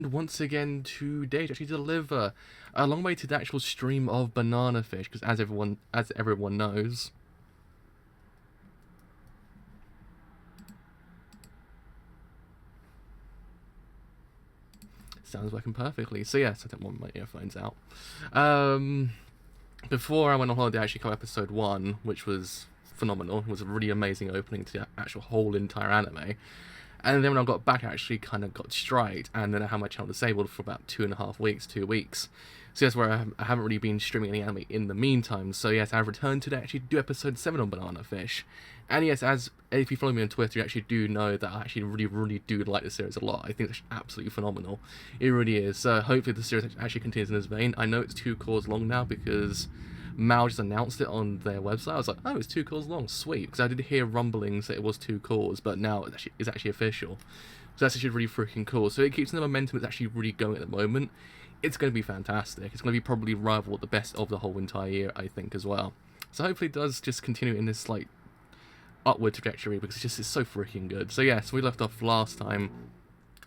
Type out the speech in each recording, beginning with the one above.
once again today to actually deliver a long way to the actual stream of Banana Fish, because as everyone knows, sounds working perfectly. So yes, I don't want my earphones out. Before I went on holiday, I actually covered episode 1, which was phenomenal. It was a really amazing opening to the actual whole entire anime. And then when I got back, I actually kind of got straight, and then I had my channel disabled for about 2.5 weeks, 2 weeks. So that's where I haven't really been streaming any anime in the meantime. So yes, I've returned today to actually do episode 7 on Banana Fish. And yes, if you follow me on Twitter, you actually do know that I actually really do like the series a lot. I think it's absolutely phenomenal. It really is. So hopefully the series actually continues in this vein. I know it's 2 cours long now because Mal just announced it on their website. I was like, oh, it's 2 cours long, sweet. Because I did hear rumblings that it was 2 cours, but now it's actually official. So that's actually really freaking cool. So it keeps the momentum it's actually really going at the moment. It's going to be fantastic. It's going to be probably rival the best of the whole entire year, I think, as well. So hopefully it does just continue in this, like, upward trajectory, because it's so freaking good. So yeah, so we left off last time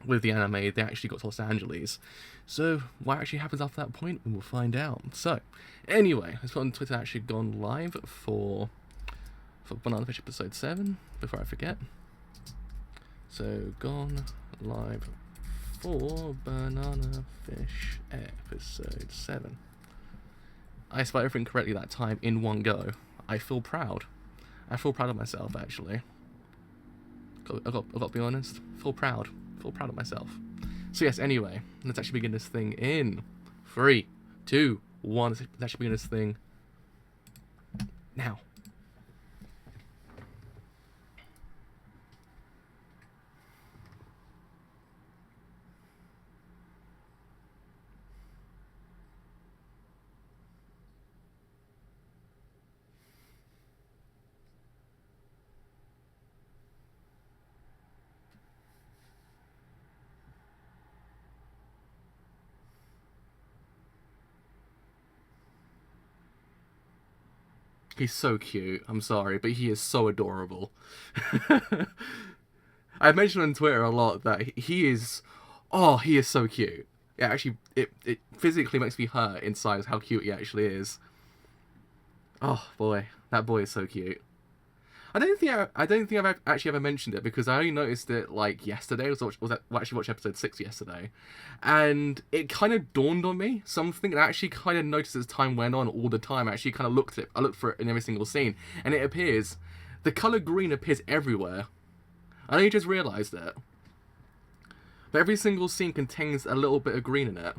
with the anime. They actually got to Los Angeles. So what actually happens after that point, we will find out. So anyway, let's put on Twitter actually gone live for Banana Fish episode 7, before I forget. So gone live for Banana Fish episode 7. I spelled everything correctly that time in one go. I feel proud. I feel proud of myself, actually. I've got to be honest. Feel proud of myself. So yes, anyway, let's actually begin this thing in 3, 2, 1. Let's actually begin this thing now. He's so cute. I'm sorry, but he is so adorable. I've mentioned on Twitter a lot that he is... Oh, he is so cute. Yeah, actually, it physically makes me hurt inside how cute he actually is. Oh, boy. That boy is so cute. I don't think I've actually ever mentioned it, because I only noticed it like yesterday. I actually watched episode 6 yesterday, and it kind of dawned on me something. And I actually kind of noticed as time went on all the time. I actually kind of looked at it. I looked for it in every single scene, and it appears. The color green appears everywhere. I only just realized it. But every single scene contains a little bit of green in it.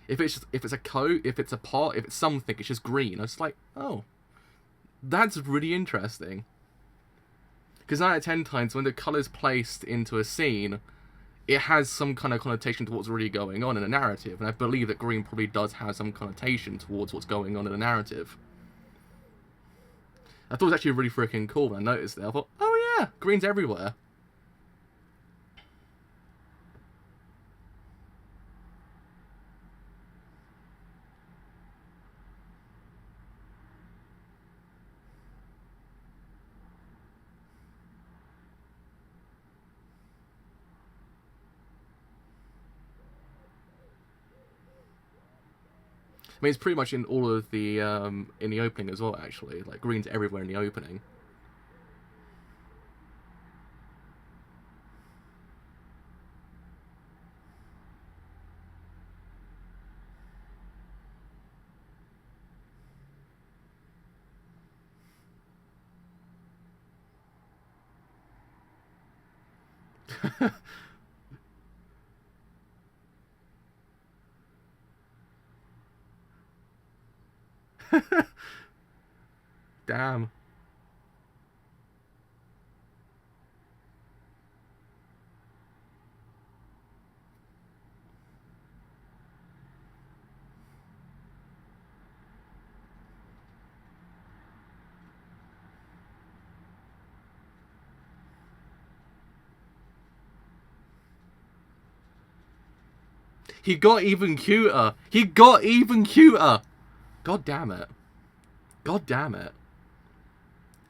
If it's a coat, if it's a pot, if it's something, it's just green. I was like, oh, that's really interesting. Because 9 out of 10 times, when the colour's placed into a scene, it has some kind of connotation to what's really going on in a narrative. And I believe that green probably does have some connotation towards what's going on in a narrative. I thought it was actually really freaking cool when I noticed it. I thought, oh yeah, green's everywhere. I mean, it's pretty much in all of the, in the opening as well, actually. Like, green's everywhere in the opening. Damn. He got even cuter. He got even cuter. God damn it. God damn it.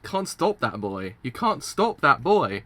Can't stop that boy. You can't stop that boy.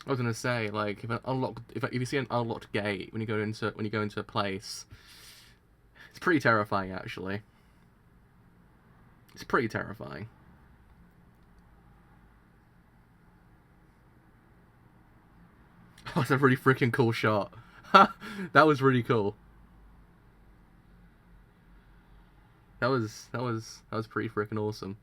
I was gonna say, like, if you see an unlocked gate when you go into a place, it's pretty terrifying actually. It's pretty terrifying. Oh, it's a really freaking cool shot. That was really cool. That was pretty freaking awesome.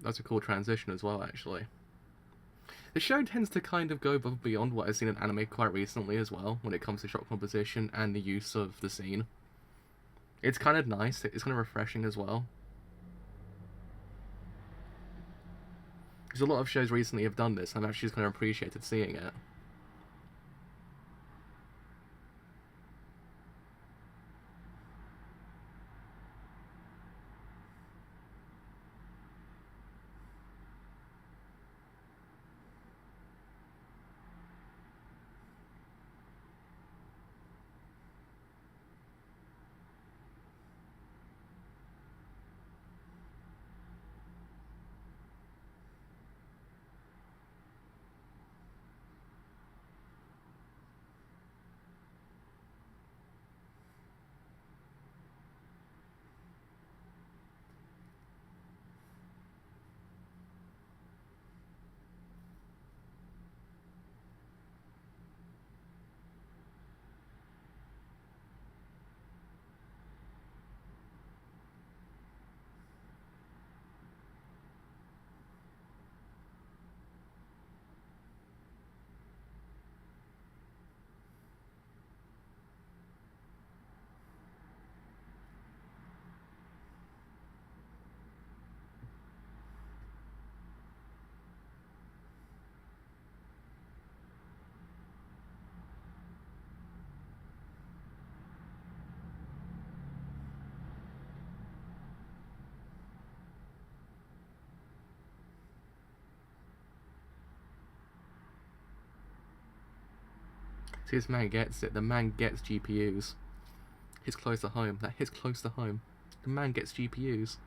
That's a cool transition as well, actually. The show tends to kind of go above and beyond what I've seen in anime quite recently as well, when it comes to shot composition and the use of the scene. It's kind of nice. It's kind of refreshing as well. Because a lot of shows recently have done this, and I've actually just kind of appreciated seeing it. See, this man gets it. The man gets GPUs. Hits close to home. That hits close to home. The man gets GPUs.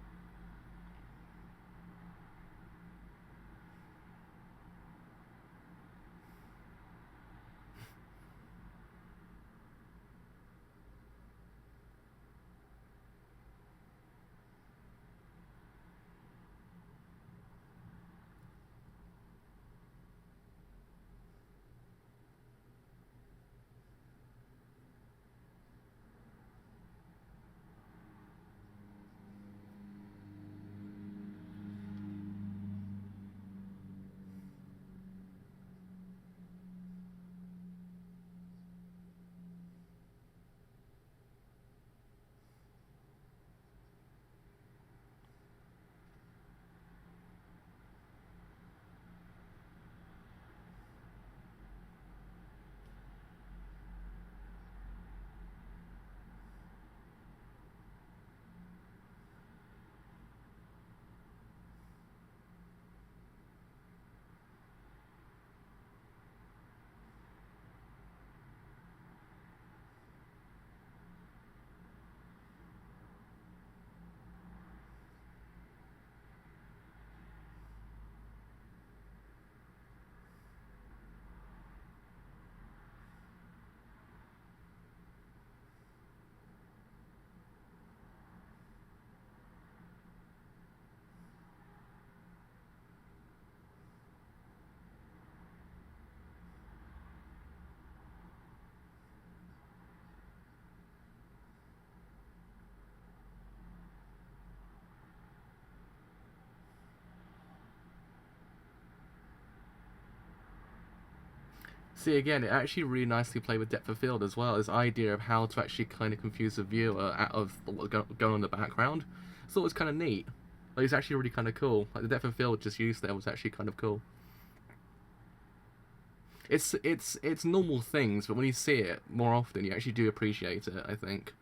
See, again, it actually really nicely played with depth of field as well. This idea of how to actually kind of confuse the viewer out of what's going on in the background. I thought it was kind of neat. Like, it's actually really kind of cool. Like, the depth of field just used there was actually kind of cool. It's normal things, but when you see it more often, you actually do appreciate it, I think.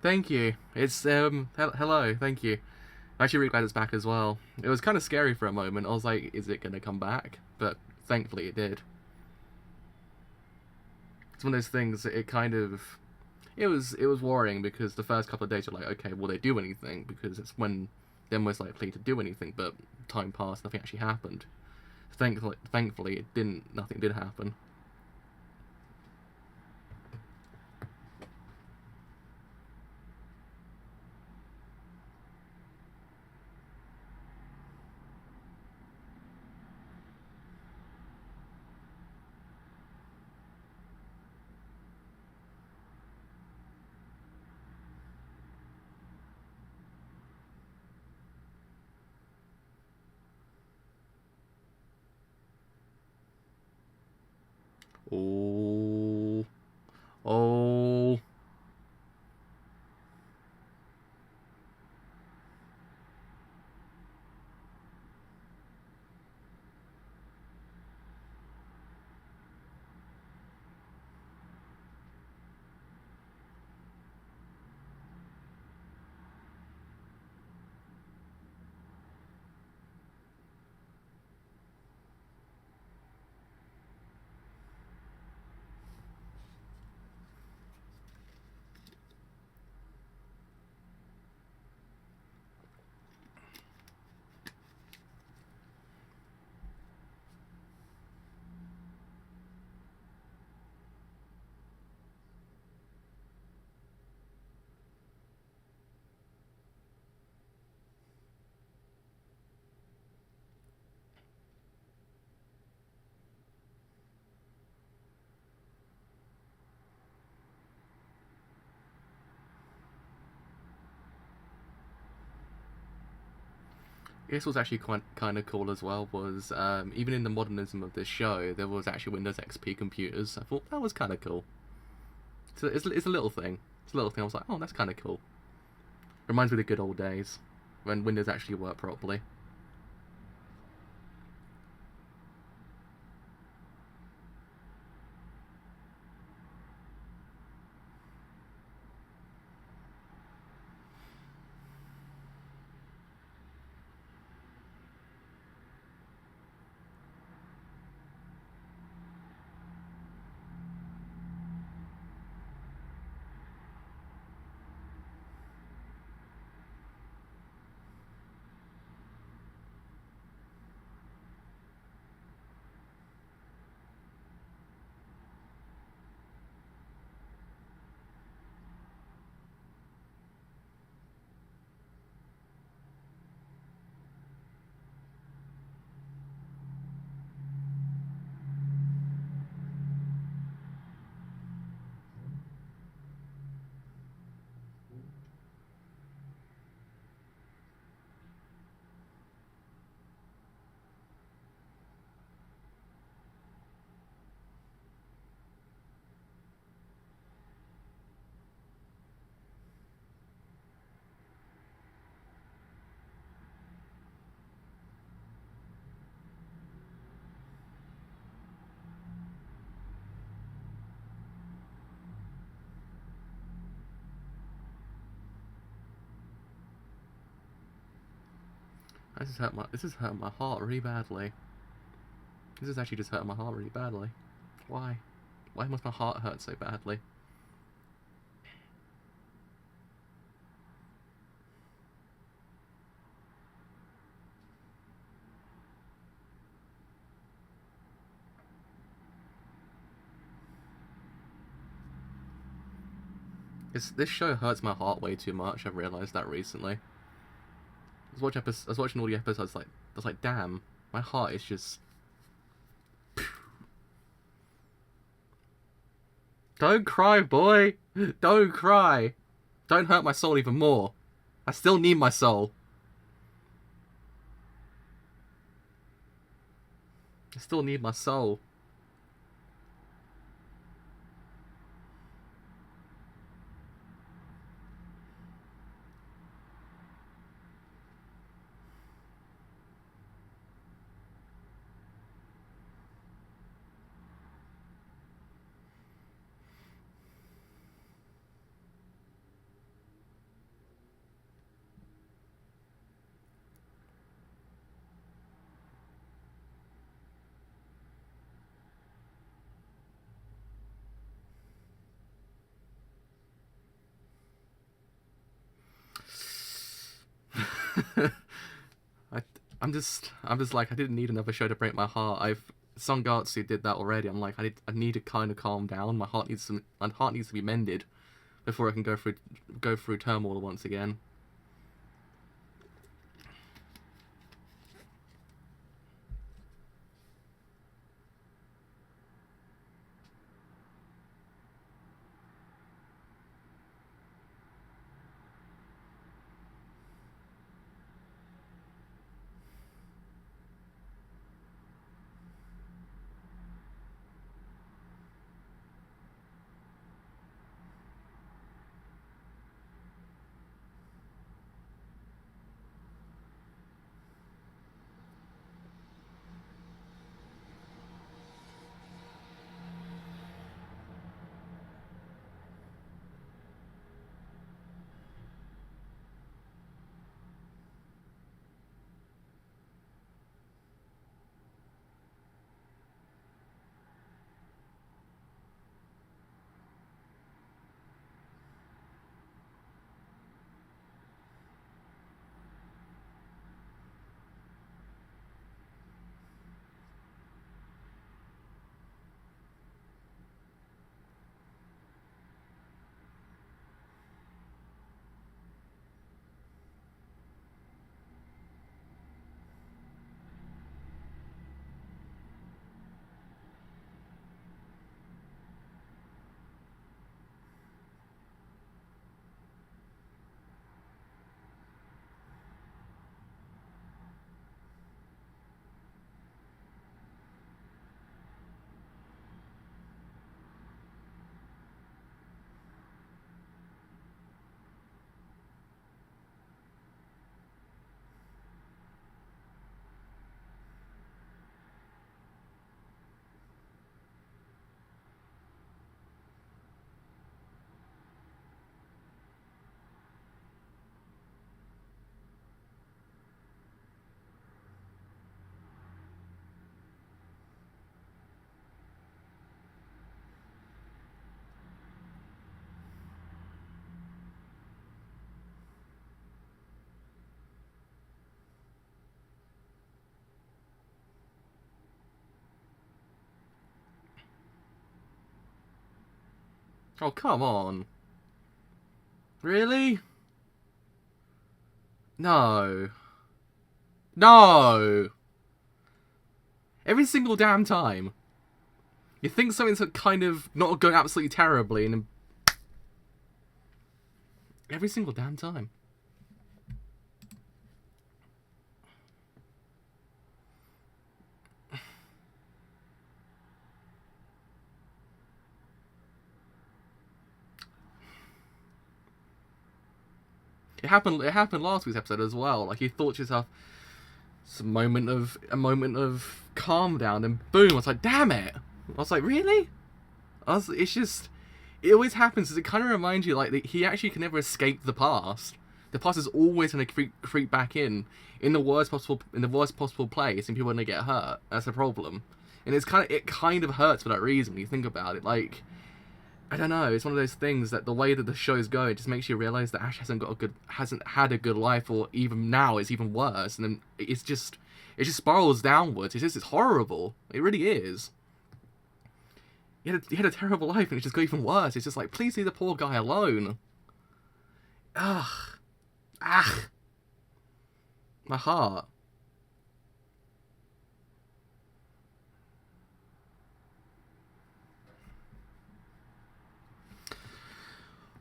Thank you. It's hello. Thank you. I'm actually really glad it's back as well. It was kind of scary for a moment. I was like, is it gonna come back? But thankfully it did. It's one of those things that it kind of it was worrying because the first couple of days you're like, okay, will they do anything? Because it's when they're most likely to do anything. But time passed, nothing actually happened. Thankfully, it didn't. Nothing did happen. Oh, oh. This was actually quite kind of cool as well. Was even in the modernism of this show, there was actually Windows XP computers. I thought that was kind of cool. So it's a little thing. It's a little thing. I was like, oh, that's kind of cool. Reminds me of the good old days when Windows actually worked properly. This is hurting my heart really badly. This is actually just hurting my heart really badly. Why? Why must my heart hurt so badly? This show hurts my heart way too much. I've realised that recently. I was watching all the episodes. I was like, damn, my heart is just. Don't cry, boy. Don't cry. Don't hurt my soul even more. I still need my soul. I still need my soul. I'm just like, I didn't need another show to break my heart. Songatsu did that already. I'm like, I need to kind of calm down. My heart needs to be mended before I can go through turmoil once again. Oh, come on. Really? No. No! Every single damn time. You think something's kind of not going absolutely terribly, and then every single damn time. It happened last week's episode as well. Like, you thought to yourself, it's a moment of calm down, and boom, I was like, damn it. I was like, really? It's just, it always happens, because it kind of reminds you, like, that he actually can never escape the past. The past is always going to creep back in the worst possible place, and people are going to get hurt. That's the problem, and it kind of hurts for that reason when you think about it. Like, I don't know, it's one of those things that the way that the show's going just makes you realize that Ash hasn't had a good life, or even now it's even worse, and then it just spirals downwards. It's horrible. It really is. He had a terrible life, and it just got even worse. It's just like, please leave the poor guy alone. Ugh. My heart.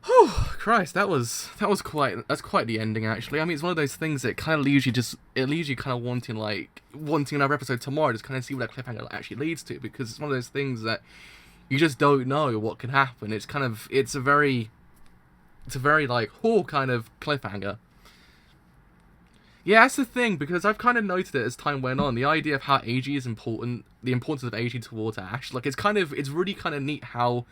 Whew, Christ, that's quite the ending, actually. I mean, it's one of those things that kind of leaves you kind of wanting another episode tomorrow, just kind of see what that cliffhanger actually leads to, because it's one of those things that you just don't know what can happen. It's a very like, kind of cliffhanger. Yeah, that's the thing, because I've kind of noted it as time went on, the idea of how AG is important, the importance of AG towards Ash. Like, it's really kind of neat how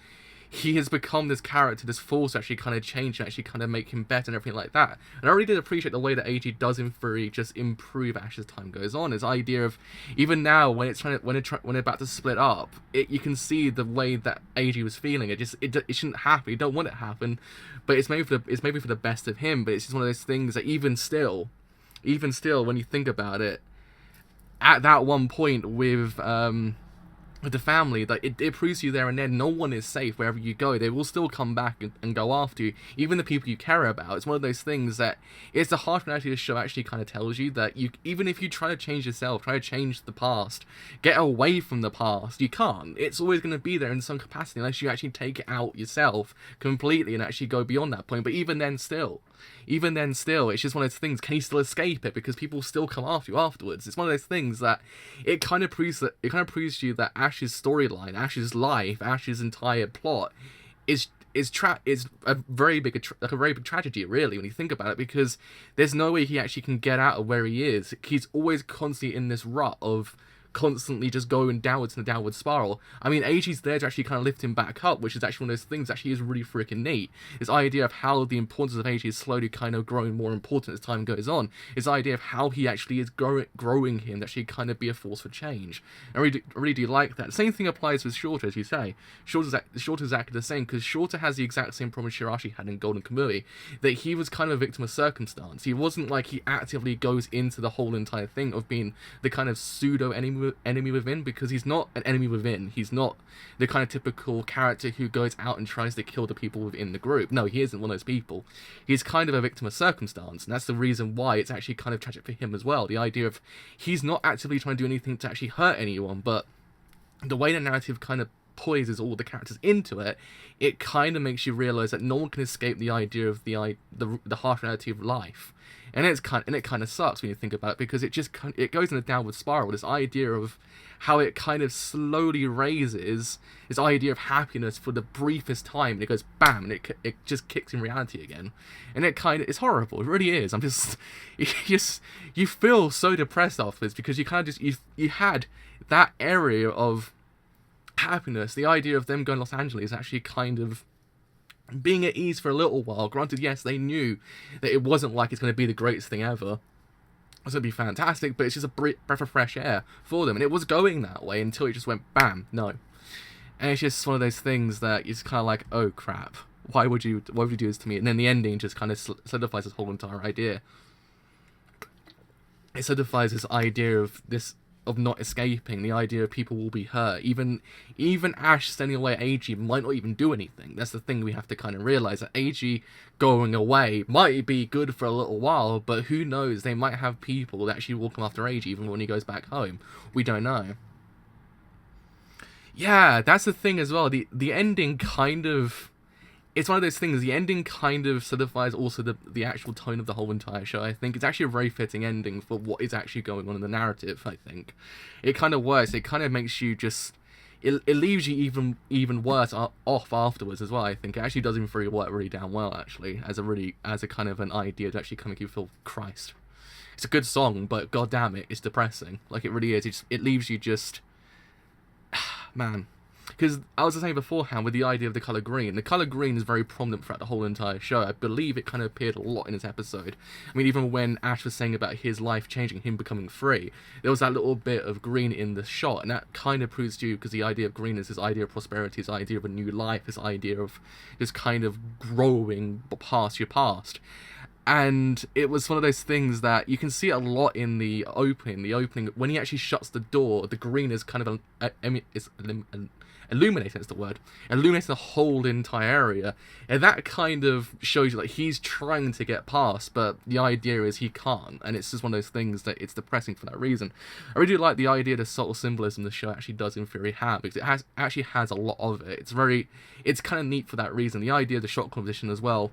he has become this character, this force to actually kind of change and actually kind of make him better and everything like that. And I really did appreciate the way that AG does in theory just improve Ash as time goes on. His idea of, even now when they're about to split up, you can see the way that AG was feeling. It shouldn't happen. You don't want it to happen, but it's maybe for the best of him. But it's just one of those things that even still, when you think about it, at that one point with the family, that it proves to you there and then no one is safe wherever you go. They will still come back and go after you, even the people you care about. It's one of those things that it's the harsh reality the show actually kind of tells you, that even if you try to change yourself, try to change the past, get away from the past, you can't. It's always going to be there in some capacity unless you actually take it out yourself completely and actually go beyond that point. But even then still, it's just one of those things. Can you still escape it? Because people still come after you afterwards. It's one of those things that it kind of proves to you that Ash's storyline, Ash's life, Ash's entire plot is a very big tragedy, really, when you think about it, because there's no way he actually can get out of where he is. He's always constantly in this rut of constantly just going downwards in a downward spiral. I mean, AG's there to actually kind of lift him back up, which is actually one of those things that actually is really freaking neat. This idea of how the importance of AG is slowly kind of growing more important as time goes on. This idea of how he actually is growing him to actually kind of be a force for change. I really do like that. The same thing applies with Shorter, as you say. Shorter's exactly the same, because Shorter has the exact same problem Shirashi had in Golden Kamui, that he was kind of a victim of circumstance. He wasn't like he actively goes into the whole entire thing of being the kind of pseudo enemy within, because he's not an enemy within. He's not the kind of typical character who goes out and tries to kill the people within the group. No, he isn't one of those people. He's kind of a victim of circumstance, and that's the reason why it's actually kind of tragic for him as well. The idea of he's not actively trying to do anything to actually hurt anyone, but the way the narrative kind of poises all the characters into it, it kind of makes you realize that no one can escape the idea of the harsh reality of life. And it kind of sucks when you think about it, because it goes in a downward spiral. This idea of how it kind of slowly raises this idea of happiness for the briefest time, and it goes bam, and it just kicks in reality again, and it's horrible. It really is. You feel so depressed afterwards, because you kind of you had that area of happiness. The idea of them going to Los Angeles actually kind of being at ease for a little while. Granted, yes, they knew that it wasn't like it's going to be the greatest thing ever. It's going to be fantastic, but it's just a breath of fresh air for them. And it was going that way until it just went bam, no. And it's just one of those things that it's kind of like, oh crap, why would you do this to me? And then the ending just kind of solidifies this whole entire idea. It solidifies this idea of not escaping, the idea of people will be hurt. Even Ash sending away AG might not even do anything. That's the thing we have to kind of realize, that AG going away might be good for a little while, but who knows, they might have people that actually will come after AG even when he goes back home. We don't know. Yeah, that's the thing as well. The ending kind of, it's one of those things, the ending kind of solidifies also the actual tone of the whole entire show. I think it's actually a very fitting ending for what is actually going on in the narrative, I think. It kind of works. It kind of makes you just, it leaves you even worse off afterwards as well, I think. It actually does work really damn well, actually, as a kind of an idea to actually kind of make you feel, Christ. It's a good song, but god damn it, it's depressing. Like, it really is. It leaves you just, man. because I was saying beforehand with the idea of the color green is very prominent throughout the whole entire show. I believe it kind of appeared a lot in this episode. I mean, even when Ash was saying about his life changing, him becoming free, there was that little bit of green in the shot, and that kind of proves to you, because the idea of green is this idea of prosperity, this idea of a new life, this idea of just kind of growing past your past. And it was one of those things that you can see a lot in the opening. The opening, when he actually shuts the door, the green is kind of illuminating, is the word, illuminating the whole entire area, and that kind of shows you like he's trying to get past, but the idea is he can't, and it's just one of those things that it's depressing for that reason. I really do like the idea, the subtle symbolism the show actually does in theory have, because it actually has a lot of it. It's kind of neat for that reason. The idea of the shot composition as well.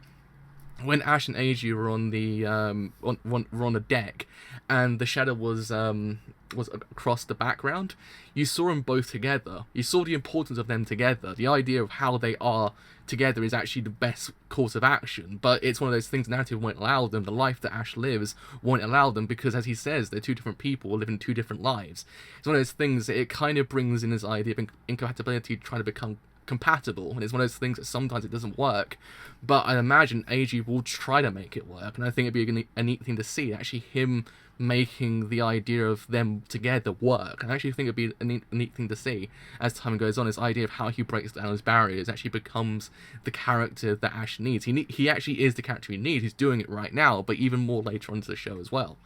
When Ash and Eiji were on the were on the deck, and the shadow was across the background, you saw them both together. You saw the importance of them together. The idea of how they are together is actually the best course of action. But it's one of those things narrative won't allow them. The life that Ash lives won't allow them, because, as he says, they're two different people living two different lives. It's one of those things that it kind of brings in this idea of incompatibility, trying to become compatible, and it's one of those things that sometimes it doesn't work, but I imagine Eiji will try to make it work, and I think it'd be a neat thing to see, actually him making the idea of them together work. And I actually think it'd be a neat thing to see as time goes on. This idea of how he breaks down his barriers actually becomes the character that Ash needs. He actually is the character he needs. He's doing it right now, but even more later on into the show as well.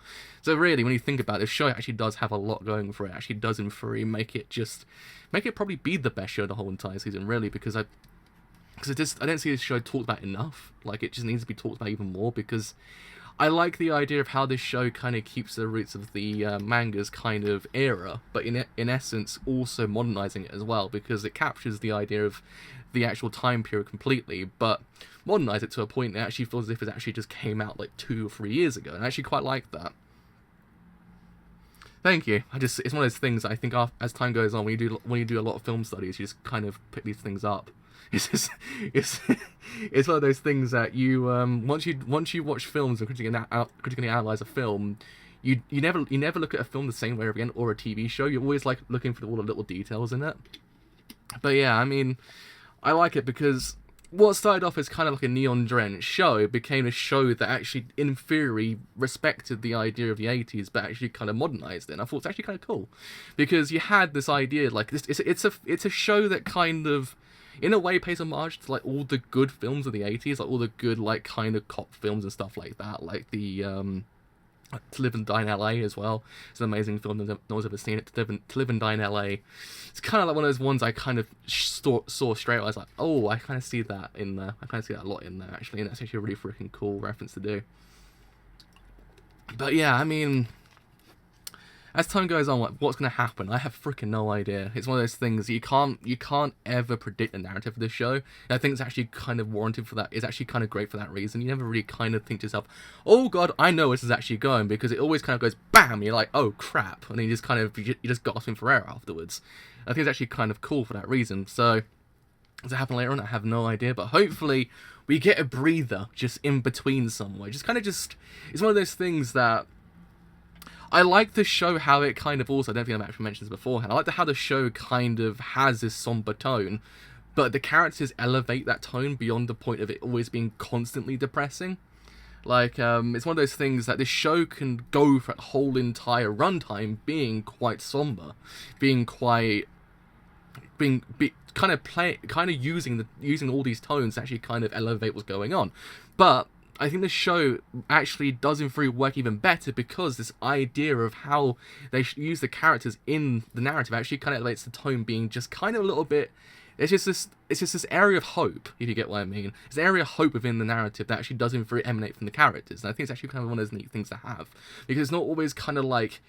So really, when you think about it, the show actually does have a lot going for it. It actually does, in theory, make it probably be the best show of the whole entire season, really, because I don't see this show talked about enough. Like, it just needs to be talked about even more, because I like the idea of how this show kind of keeps the roots of the manga's kind of era, but in essence also modernizing it as well, because it captures the idea of the actual time period completely, but modernize it to a point that actually feels as if it actually just came out like 2 or 3 years ago, and I actually quite like that. Thank you. It's one of those things I think as time goes on, when you do a lot of film studies, you just kind of pick these things up. It's one of those things that you once you watch films and critically analyze a film, you never look at a film the same way again, or a TV show. You're always like looking for all the little details in it. But yeah, I mean, I like it because what started off as kind of like a neon-drenched show became a show that actually, in theory, respected the idea of the 80s, but actually kind of modernized it. And I thought it's actually kind of cool, because you had this idea like this. It's a show that kind of, in a way, pays homage to like all the good films of the 80s, like all the good like kind of cop films and stuff like that, like the To Live and Die in LA as well. It's an amazing film. No one's ever seen it. To Live and Die in LA. It's kind of like one of those ones I kind of saw straight away. I was like, oh, I kind of see that in there. I kind of see that a lot in there, actually, and that's actually a really freaking cool reference to do. But yeah, I mean, as time goes on, what's going to happen? I have freaking no idea. It's one of those things you can't ever predict the narrative of this show. And I think it's actually kind of warranted for that. It's actually kind of great for that reason. You never really kind of think to yourself, oh god, I know where this is actually going, because it always kind of goes bam. You're like, oh crap, and then you just gasping for air afterwards. I think it's actually kind of cool for that reason. So, does it happen later on? I have no idea, but hopefully we get a breather just in between somewhere. It's one of those things that I like the show, how it kind of also, I don't think I've actually mentioned this beforehand, I like how the show kind of has this somber tone, but the characters elevate that tone beyond the point of it always being constantly depressing. Like, it's one of those things that this show can go for a whole entire runtime being quite somber, being kind of using all these tones to actually kind of elevate what's going on. But I think the show actually does in theory work even better, because this idea of how they use the characters in the narrative actually kind of elevates the tone, being just kind of a little bit. It's just this area of hope, if you get what I mean. It's an area of hope within the narrative that actually does in theory emanate from the characters, and I think it's actually kind of one of those neat things to have, because it's not always kind of like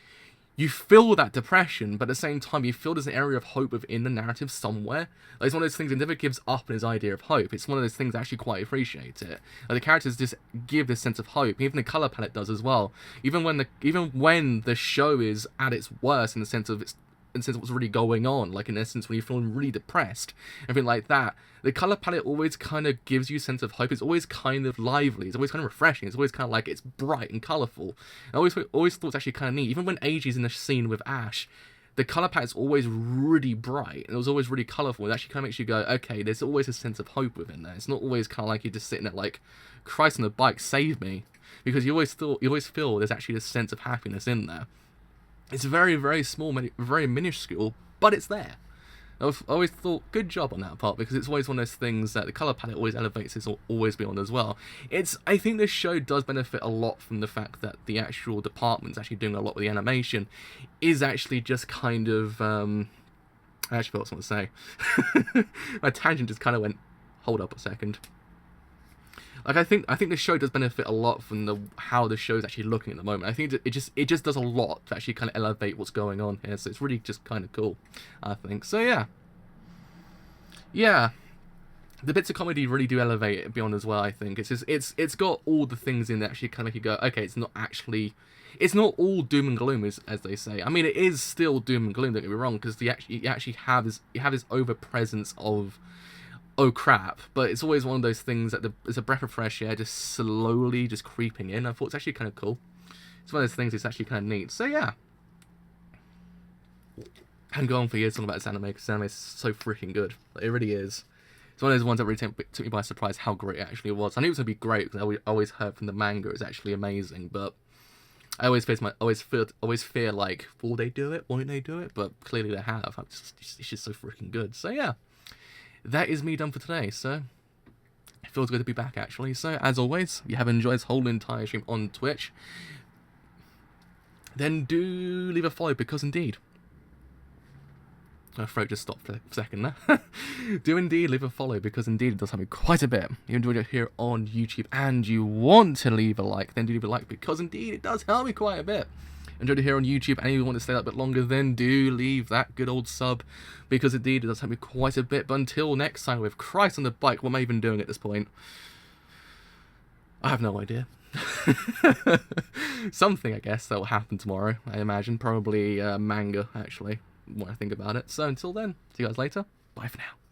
you feel that depression, but at the same time you feel there's an area of hope within the narrative somewhere. Like, it's one of those things that never gives up on his idea of hope. It's one of those things I actually quite appreciate it. Like, the characters just give this sense of hope. Even the color palette does as well. Even when the show is at its worst, in the sense of what's really going on, like in essence when you're feeling really depressed, everything like that, the color palette always kind of gives you a sense of hope. It's always kind of lively, it's always kind of refreshing, it's always kind of like, it's bright and colourful. I always thought it's actually kind of neat. Even when Eiji's in the scene with Ash, the color palette's always really bright, and it was always really colorful. It actually kind of makes you go, okay, there's always a sense of hope within there. It's not always kind of like you're just sitting there like, Christ on the bike, save me, because you always feel there's actually this sense of happiness in there. It's very, very small, very minuscule, but it's there. I've always thought, good job on that part, because it's always one of those things that the colour palette always elevates, it's always beyond as well. I think this show does benefit a lot from the fact that the actual department's actually doing a lot with the animation, is actually just kind of, I actually forgot what I was going to say. My tangent just kind of went, hold up a second. Like, I think the show does benefit a lot from how the show's actually looking at the moment. I think it just does a lot to actually kind of elevate what's going on here. So it's really just kind of cool, I think. So yeah, the bits of comedy really do elevate it beyond as well. I think it's got all the things in that actually kind of make you go, okay, it's not all doom and gloom as they say. I mean, it is still doom and gloom. Don't get me wrong, because you actually have this over presence of, oh crap, but it's always one of those things that it's a breath of fresh air just slowly just creeping in. I thought it's actually kind of cool. It's one of those things that's actually kind of neat. So yeah, I can go on for years talking about this anime, because this anime is so freaking good. Like, it really is. It's one of those ones that really took me by surprise how great it actually was. I knew it was going to be great, because I always heard from the manga it's actually amazing, but I always fear like, will they do it? Won't they do it? But clearly they have. It's just so freaking good. So yeah. That is me done for today, so it feels good to be back, actually. So, as always, if you have enjoyed this whole entire stream on Twitch, then do leave a follow, because indeed, my throat just stopped for a second there. Do indeed leave a follow, because indeed it does help me quite a bit. If you enjoyed it here on YouTube and you want to leave a like, then do leave a like, because indeed it does help me quite a bit. Enjoyed it here on YouTube and you want to stay a bit longer, then do leave that good old sub, because indeed it does help me quite a bit. But until next time, with Christ on the bike, what am I even doing at this point? I have no idea. Something, I guess, that will happen tomorrow, I imagine. Probably manga, actually, when I think about it. So until then, see you guys later. Bye for now.